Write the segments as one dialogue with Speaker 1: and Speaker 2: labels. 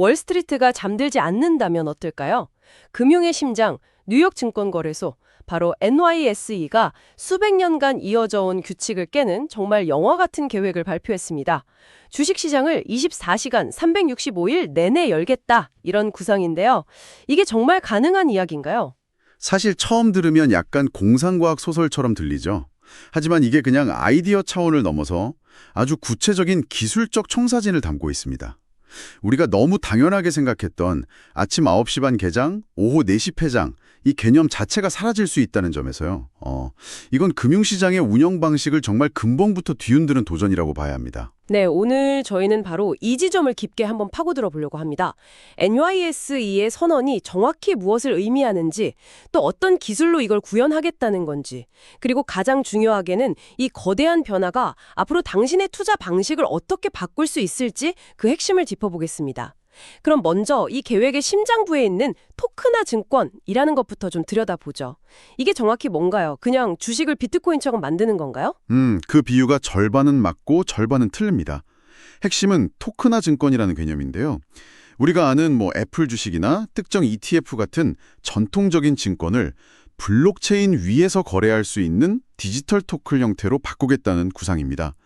Speaker 1: 월스트리트가 잠들지 않는다면 어떨까요? 금융의 심장, 뉴욕 증권거래소, 바로 NYSE가 수백 년간 이어져 온 규칙을 깨는 정말 영화 같은 계획을 발표했습니다. 주식시장을 24시간 365일 내내 열겠다, 이런 구상인데요. 이게 정말 가능한 이야기인가요?
Speaker 2: 사실 처음 들으면 약간 공상과학 소설처럼 들리죠. 하지만 이게 그냥 아이디어 차원을 넘어서 아주 구체적인 기술적 청사진을 담고 있습니다. 우리가 너무 당연하게 생각했던 아침 9시 반 개장, 오후 4시 폐장, 이 개념 자체가 사라질 수 있다는 점에서요. 이건 금융시장의 운영 방식을 정말 근본부터 뒤흔드는 도전이라고 봐야 합니다.
Speaker 1: 네, 오늘 저희는 바로 이 지점을 깊게 한번 파고들어 보려고 합니다. NYSE의 선언이 정확히 무엇을 의미하는지, 또 어떤 기술로 이걸 구현하겠다는 건지, 그리고 가장 중요하게는 이 거대한 변화가 앞으로 당신의 투자 방식을 어떻게 바꿀 수 있을지 그 핵심을 짚어보겠습니다. 그럼 먼저 이 계획의 심장부에 있는 토크나 증권이라는 것부터 좀 들여다보죠. 이게 정확히 뭔가요? 그냥 주식을 비트코인처럼 만드는 건가요?
Speaker 2: 그 비유가 절반은 맞고 절반은 틀립니다. 핵심은 토크나 증권이라는 개념인데요. 우리가 아는 애플 주식이나 특정 ETF 같은 전통적인 증권을 블록체인 위에서 거래할 수 있는 디지털 토큰 형태로 바꾸겠다는 구상입니다.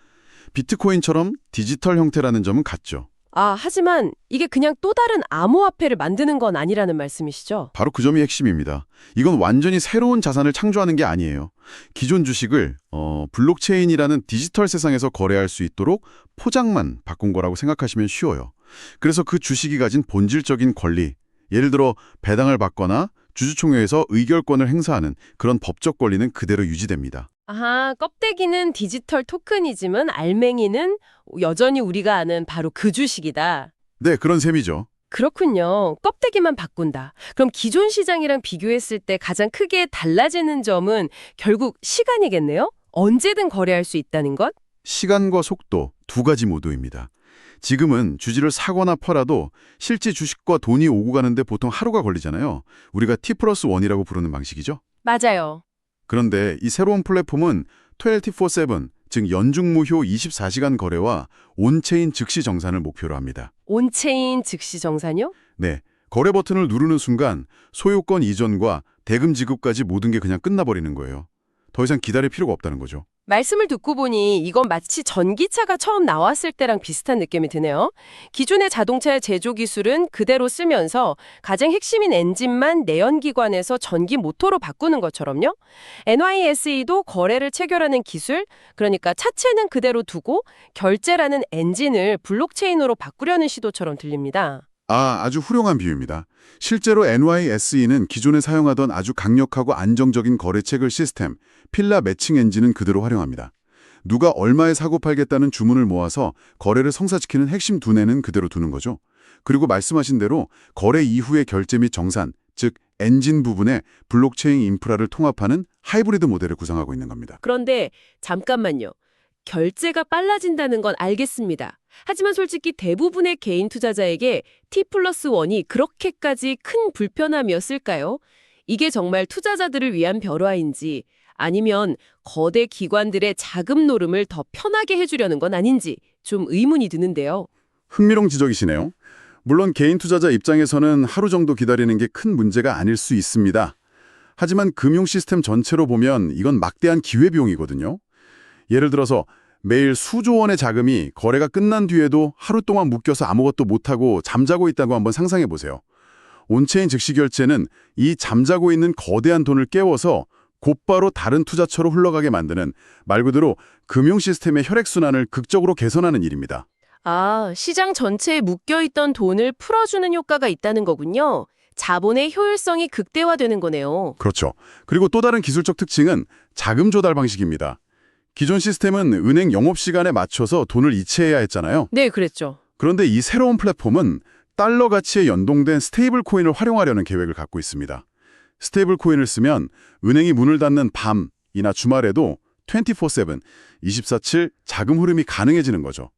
Speaker 2: 비트코인처럼 디지털 형태라는 점은 같죠.
Speaker 1: 하지만 이게 그냥 또 다른 암호화폐를 만드는 건 아니라는 말씀이시죠?
Speaker 2: 바로 그 점이 핵심입니다. 이건 완전히 새로운 자산을 창조하는 게 아니에요. 기존 주식을 블록체인이라는 디지털 세상에서 거래할 수 있도록 포장만 바꾼 거라고 생각하시면 쉬워요. 그래서 그 주식이 가진 본질적인 권리, 예를 들어 배당을 받거나 주주총회에서 의결권을 행사하는 그런 법적 권리는 그대로 유지됩니다.
Speaker 1: 껍데기는 디지털 토큰이지만 알맹이는 여전히 우리가 아는 바로 그 주식이다.
Speaker 2: 네, 그런 셈이죠.
Speaker 1: 그렇군요. 껍데기만 바꾼다. 그럼 기존 시장이랑 비교했을 때 가장 크게 달라지는 점은 결국 시간이겠네요? 언제든 거래할 수 있다는 것?
Speaker 2: 시간과 속도 두 가지 모두입니다. 지금은 주식을 사거나 팔아도 실제 주식과 돈이 오고 가는데 보통 하루가 걸리잖아요. 우리가 T+1이라고 부르는 방식이죠.
Speaker 1: 맞아요.
Speaker 2: 그런데 이 새로운 플랫폼은 24/7, 즉 연중무휴 24시간 거래와 온체인 즉시 정산을 목표로 합니다.
Speaker 1: 온체인 즉시 정산요?
Speaker 2: 네, 거래 버튼을 누르는 순간 소유권 이전과 대금 지급까지 모든 게 그냥 끝나버리는 거예요. 더 이상 기다릴 필요가 없다는 거죠.
Speaker 1: 말씀을 듣고 보니 이건 마치 전기차가 처음 나왔을 때랑 비슷한 느낌이 드네요. 기존의 자동차의 제조 기술은 그대로 쓰면서 가장 핵심인 엔진만 내연기관에서 전기 모터로 바꾸는 것처럼요. NYSE도 거래를 체결하는 기술, 그러니까 차체는 그대로 두고 결제라는 엔진을 블록체인으로 바꾸려는 시도처럼 들립니다.
Speaker 2: 아주 훌륭한 비유입니다. 실제로 NYSE는 기존에 사용하던 아주 강력하고 안정적인 거래 체결 시스템, 필라 매칭 엔진은 그대로 활용합니다. 누가 얼마에 사고 팔겠다는 주문을 모아서 거래를 성사시키는 핵심 두뇌는 그대로 두는 거죠. 그리고 말씀하신 대로 거래 이후의 결제 및 정산, 즉 엔진 부분에 블록체인 인프라를 통합하는 하이브리드 모델을 구상하고 있는 겁니다.
Speaker 1: 그런데 잠깐만요. 결제가 빨라진다는 건 알겠습니다. 하지만 솔직히 대부분의 개인 투자자에게 T+1이 그렇게까지 큰 불편함이었을까요? 이게 정말 투자자들을 위한 변화인지 아니면 거대 기관들의 자금 노름을 더 편하게 해주려는 건 아닌지 좀 의문이 드는데요.
Speaker 2: 흥미로운 지적이시네요. 물론 개인 투자자 입장에서는 하루 정도 기다리는 게 큰 문제가 아닐 수 있습니다. 하지만 금융 시스템 전체로 보면 이건 막대한 기회비용이거든요. 예를 들어서 매일 수조 원의 자금이 거래가 끝난 뒤에도 하루 동안 묶여서 아무것도 못하고 잠자고 있다고 한번 상상해 보세요. 온체인 즉시 결제는 이 잠자고 있는 거대한 돈을 깨워서 곧바로 다른 투자처로 흘러가게 만드는 말 그대로 금융 시스템의 혈액순환을 극적으로 개선하는 일입니다.
Speaker 1: 시장 전체에 묶여있던 돈을 풀어주는 효과가 있다는 거군요. 자본의 효율성이 극대화되는 거네요.
Speaker 2: 그렇죠. 그리고 또 다른 기술적 특징은 자금 조달 방식입니다. 기존 시스템은 은행 영업시간에 맞춰서 돈을 이체해야 했잖아요.
Speaker 1: 네, 그랬죠.
Speaker 2: 그런데 이 새로운 플랫폼은 달러 가치에 연동된 스테이블 코인을 활용하려는 계획을 갖고 있습니다. 스테이블 코인을 쓰면 은행이 문을 닫는 밤이나 주말에도 24/7, 24/7 자금 흐름이 가능해지는 거죠.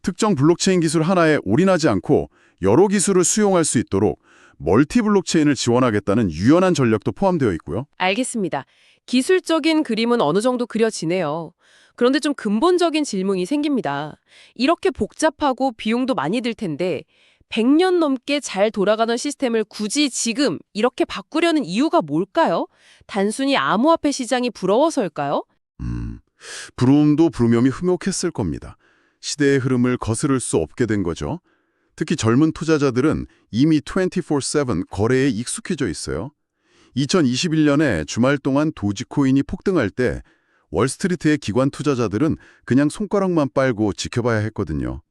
Speaker 2: 특정 블록체인 기술 하나에 올인하지 않고 여러 기술을 수용할 수 있도록 멀티 블록체인을 지원하겠다는 유연한 전략도 포함되어 있고요.
Speaker 1: 알겠습니다. 기술적인 그림은 어느 정도 그려지네요. 그런데 좀 근본적인 질문이 생깁니다. 이렇게 복잡하고 비용도 많이 들 텐데 100년 넘게 잘 돌아가던 시스템을 굳이 지금 이렇게 바꾸려는 이유가 뭘까요? 단순히 암호화폐 시장이 부러워서일까요?
Speaker 2: 브루움도 브루뇽이 흠욕했을 겁니다. 시대의 흐름을 거스를 수 없게 된 거죠. 특히 젊은 투자자들은 이미 24/7 거래에 익숙해져 있어요. 2021년에 주말 동안 도지코인이 폭등할 때 월스트리트의 기관 투자자들은 그냥 손가락만 빨고 지켜봐야 했거든요.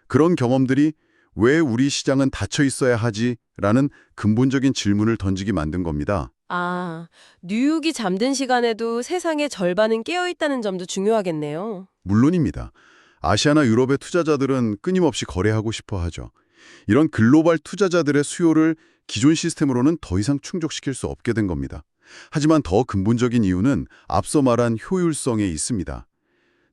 Speaker 2: 그런 경험들이 왜 우리 시장은 닫혀 있어야 하지? 라는 근본적인 질문을 던지게 만든 겁니다.
Speaker 1: 아, 뉴욕이 잠든 시간에도 세상의 절반은 깨어있다는 점도 중요하겠네요.
Speaker 2: 물론입니다. 아시아나 유럽의 투자자들은 끊임없이 거래하고 싶어 하죠. 이런 글로벌 투자자들의 수요를 기존 시스템으로는 더 이상 충족시킬 수 없게 된 겁니다. 하지만 더 근본적인 이유는 앞서 말한 효율성에 있습니다.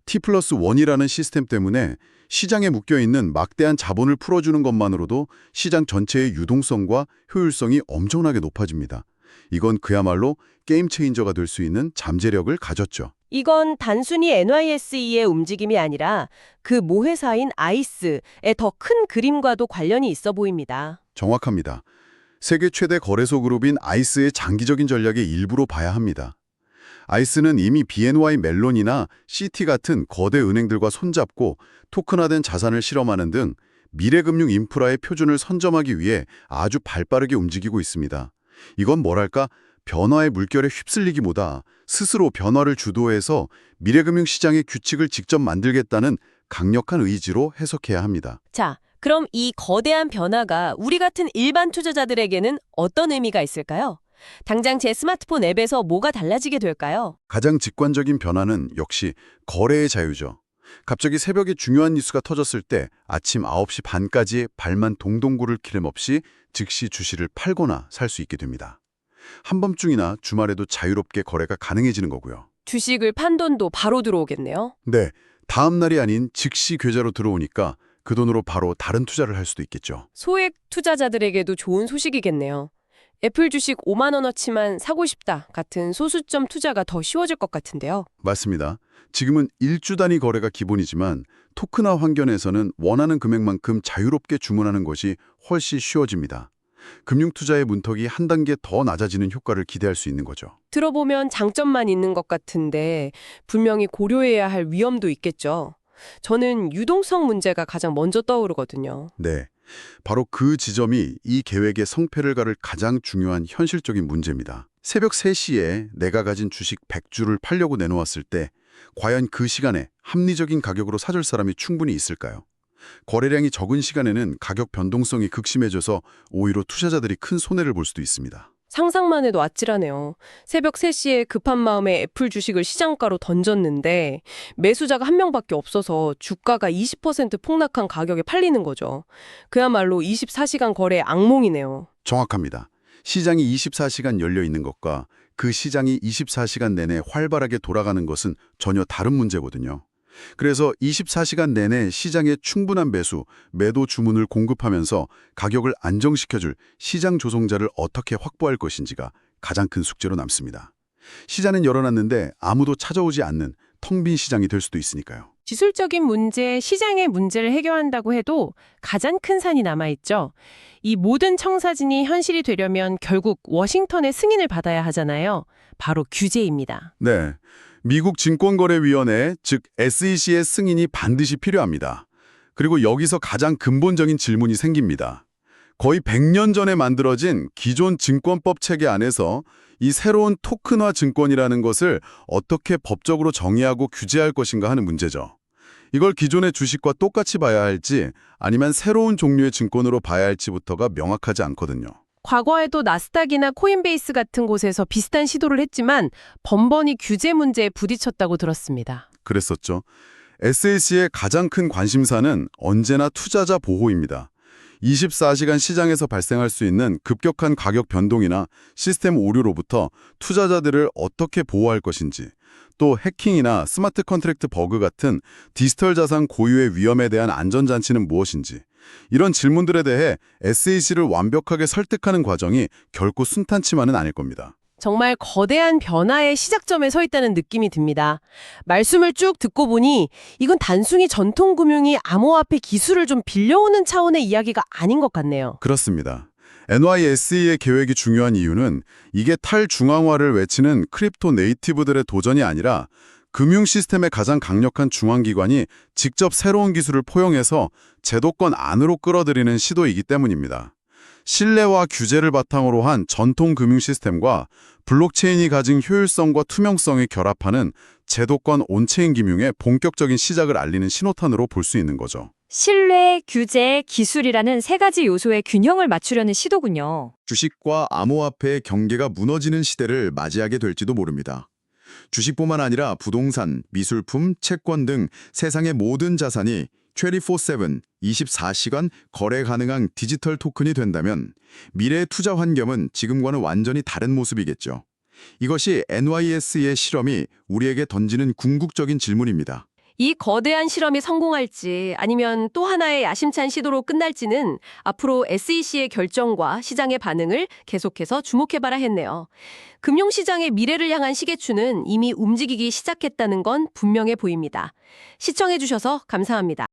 Speaker 2: T+1이라는 시스템 때문에 시장에 묶여있는 막대한 자본을 풀어주는 것만으로도 시장 전체의 유동성과 효율성이 엄청나게 높아집니다. 이건 그야말로 게임 체인저가 될 수 있는 잠재력을 가졌죠.
Speaker 1: 이건 단순히 NYSE의 움직임이 아니라 그 모회사인 아이스의 더 큰 그림과도 관련이 있어 보입니다.
Speaker 2: 정확합니다. 세계 최대 거래소 그룹인 아이스의 장기적인 전략의 일부로 봐야 합니다. 아이스는 이미 BNY 멜론이나 CT 같은 거대 은행들과 손잡고 토큰화된 자산을 실험하는 등 미래금융 인프라의 표준을 선점하기 위해 아주 발빠르게 움직이고 있습니다. 이건 뭐랄까 변화의 물결에 휩쓸리기보다 스스로 변화를 주도해서 미래금융 시장의 규칙을 직접 만들겠다는 강력한 의지로 해석해야 합니다.
Speaker 1: 자, 그럼 이 거대한 변화가 우리 같은 일반 투자자들에게는 어떤 의미가 있을까요? 당장 제 스마트폰 앱에서 뭐가 달라지게 될까요?
Speaker 2: 가장 직관적인 변화는 역시 거래의 자유죠. 갑자기 새벽에 중요한 뉴스가 터졌을 때 아침 9시 반까지 발만 동동 구를 기름 없이 즉시 주식을 팔거나 살 수 있게 됩니다. 한밤중이나 주말에도 자유롭게 거래가 가능해지는 거고요.
Speaker 1: 주식을 판 돈도 바로 들어오겠네요.
Speaker 2: 네, 다음 날이 아닌 즉시 계좌로 들어오니까 그 돈으로 바로 다른 투자를 할 수도 있겠죠.
Speaker 1: 소액 투자자들에게도 좋은 소식이겠네요. 애플 주식 5만 원어치만 사고 싶다 같은 소수점 투자가 더 쉬워질 것 같은데요.
Speaker 2: 맞습니다. 지금은 일주 단위 거래가 기본이지만 토큰화 환경에서는 원하는 금액만큼 자유롭게 주문하는 것이 훨씬 쉬워집니다. 금융투자의 문턱이 한 단계 더 낮아지는 효과를 기대할 수 있는 거죠.
Speaker 1: 들어보면 장점만 있는 것 같은데 분명히 고려해야 할 위험도 있겠죠. 저는 유동성 문제가 가장 먼저 떠오르거든요.
Speaker 2: 네, 바로 그 지점이 이 계획의 성패를 가를 가장 중요한 현실적인 문제입니다. 새벽 3시에 내가 가진 주식 100주를 팔려고 내놓았을 때 과연 그 시간에 합리적인 가격으로 사줄 사람이 충분히 있을까요? 거래량이 적은 시간에는 가격 변동성이 극심해져서 오히려 투자자들이 큰 손해를 볼 수도 있습니다.
Speaker 1: 상상만 해도 아찔하네요. 새벽 3시에 급한 마음에 애플 주식을 시장가로 던졌는데 매수자가 한 명밖에 없어서 주가가 20% 폭락한 가격에 팔리는 거죠. 그야말로 24시간 거래의 악몽이네요.
Speaker 2: 정확합니다. 시장이 24시간 열려 있는 것과 그 시장이 24시간 내내 활발하게 돌아가는 것은 전혀 다른 문제거든요. 그래서 24시간 내내 시장에 충분한 매도 주문을 공급하면서 가격을 안정시켜줄 시장 조성자를 어떻게 확보할 것인지가 가장 큰 숙제로 남습니다. 시장은 열어놨는데 아무도 찾아오지 않는 텅 빈 시장이 될 수도 있으니까요.
Speaker 1: 기술적인 문제, 시장의 문제를 해결한다고 해도 가장 큰 산이 남아있죠. 이 모든 청사진이 현실이 되려면 결국 워싱턴의 승인을 받아야 하잖아요. 바로 규제입니다.
Speaker 2: 네, 미국 증권거래위원회, 즉 SEC의 승인이 반드시 필요합니다. 그리고 여기서 가장 근본적인 질문이 생깁니다. 거의 100년 전에 만들어진 기존 증권법 체계 안에서 이 새로운 토큰화 증권이라는 것을 어떻게 법적으로 정의하고 규제할 것인가 하는 문제죠. 이걸 기존의 주식과 똑같이 봐야 할지 아니면 새로운 종류의 증권으로 봐야 할지부터가 명확하지 않거든요.
Speaker 1: 과거에도 나스닥이나 코인베이스 같은 곳에서 비슷한 시도를 했지만 번번이 규제 문제에 부딪혔다고 들었습니다.
Speaker 2: 그랬었죠. SEC의 가장 큰 관심사는 언제나 투자자 보호입니다. 24시간 시장에서 발생할 수 있는 급격한 가격 변동이나 시스템 오류로부터 투자자들을 어떻게 보호할 것인지, 또 해킹이나 스마트 컨트랙트 버그 같은 디지털 자산 고유의 위험에 대한 안전장치는 무엇인지, 이런 질문들에 대해 SEC를 완벽하게 설득하는 과정이 결코 순탄치만은 않을 겁니다.
Speaker 1: 정말 거대한 변화의 시작점에 서 있다는 느낌이 듭니다. 말씀을 쭉 듣고 보니 이건 단순히 전통금융이 암호화폐 기술을 좀 빌려오는 차원의 이야기가 아닌 것 같네요.
Speaker 2: 그렇습니다. NYSE의 계획이 중요한 이유는 이게 탈중앙화를 외치는 크립토 네이티브들의 도전이 아니라 금융 시스템의 가장 강력한 중앙기관이 직접 새로운 기술을 포용해서 제도권 안으로 끌어들이는 시도이기 때문입니다. 신뢰와 규제를 바탕으로 한 전통 금융 시스템과 블록체인이 가진 효율성과 투명성을 결합하는 제도권 온체인 금융의 본격적인 시작을 알리는 신호탄으로 볼 수 있는 거죠.
Speaker 3: 신뢰, 규제, 기술이라는 세 가지 요소의 균형을 맞추려는 시도군요.
Speaker 4: 주식과 암호화폐의 경계가 무너지는 시대를 맞이하게 될지도 모릅니다. 주식뿐만 아니라 부동산, 미술품, 채권 등 세상의 모든 자산이 24/7, 24시간 거래 가능한 디지털 토큰이 된다면 미래의 투자 환경은 지금과는 완전히 다른 모습이겠죠. 이것이 NYSE의 실험이 우리에게 던지는 궁극적인 질문입니다.
Speaker 1: 이 거대한 실험이 성공할지 아니면 또 하나의 야심찬 시도로 끝날지는 앞으로 SEC의 결정과 시장의 반응을 계속해서 주목해봐라 했네요. 금융시장의 미래를 향한 시계추는 이미 움직이기 시작했다는 건 분명해 보입니다. 시청해주셔서 감사합니다.